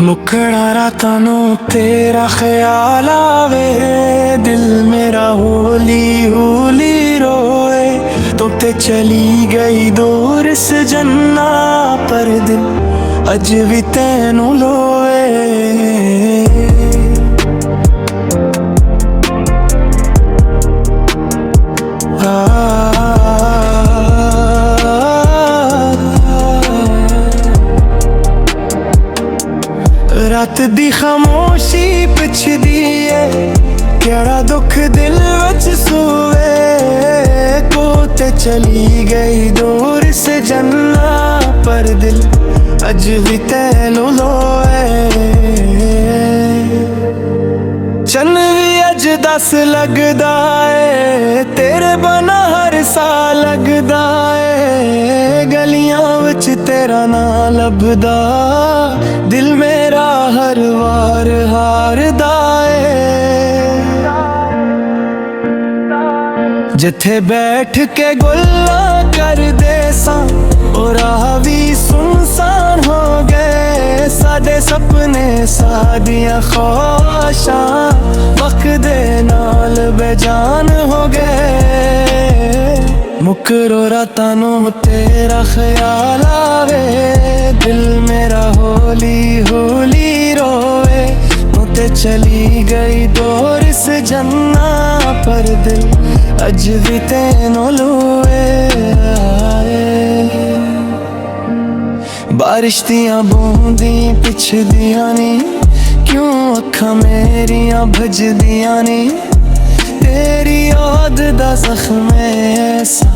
मुकड़ा रातां नूं तेरा ख्याल आवे, दिल मेरा होली होली रोए। तो ते चली गई दूर सजना, पर दिल अज भी तैनू लोए। रात दी खामोशी पिछदी है, केड़ा दुख दिल वच सोवे। को ते चली गई दूर से जन्ना, पर दिल अज भी तैनू लोए। चन भी अज दस लगदा है, तेरे बना हर सा लगदा है। गलियां विच तेरा ना लभदा, दिल मेरा हर वार हारदा है। जिथे बैठ के गुल्लां करदे सां, ओ राह भी सुनसान हो गए। साडे सपने सादियां ख्वाहिशां, वक्त दे नाल बेजान हो गए। मुकरो रातां नूं तेरा ख्याल आवे, दिल मेरा होली होली रोए। ते चली गई दूर से जन्ना, पर दिल अज भी तैनू लोए। बारिश दियां बूंदी पिछदियां नी, क्यों अखां मेरियां भजदियां नी। तेरी याद दा जख्म ऐसा,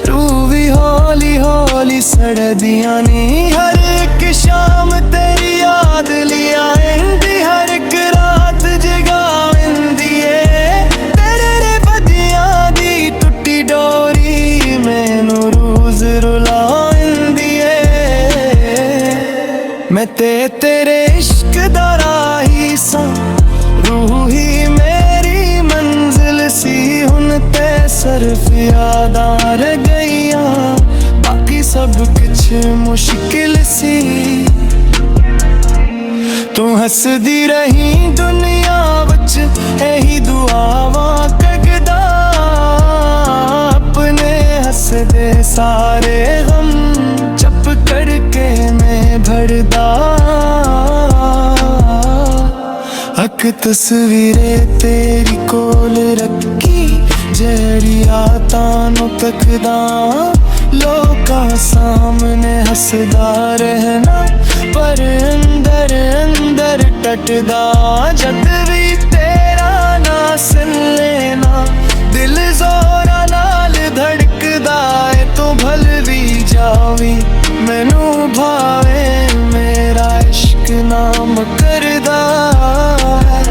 रूह भी हौली हौली सड़दियां नी। हर एक शाम तेरी याद लिया इंदी, हर एक रात जगावेंदी है। तेरे रे बदियां दी टुटी डोरी, मैनू रोज रुलावेंदी है। मैं तेरे इश्क दा राही सां, रूह ही मेरी मंजिल सी। हुन ते सिर्फ यादां रह गईयां, बाकी सब कुछ मुश्किल सी। तू हसदी रही दुनिया विच, यही दुआवां कगदा। अपने हसदे सारे गम चुप करके मैं भरदा। अक तस्वीरें तेरी कोल रखी, जहरियातां नू तकदा। लोकां सामने हसदा रहना, पर अंदर अंदर टटदा। जद भी तेरा ना सुन लेना, दिल जोरा नाल धड़कदा है। तो भल भी जावी मैनू भावे, मेरा इश्क नाम करदा है।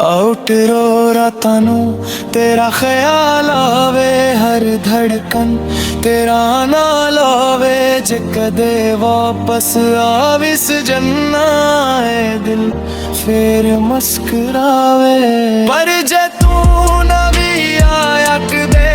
आउट रो रातां नूं तेरा ख्याल आवे, हर धड़कन तेरा नाल आवे। जे कदे वापस आविस जन्ना है, दिल फिर मुस्कुरावे। पर जे तू ना भी आया कदे,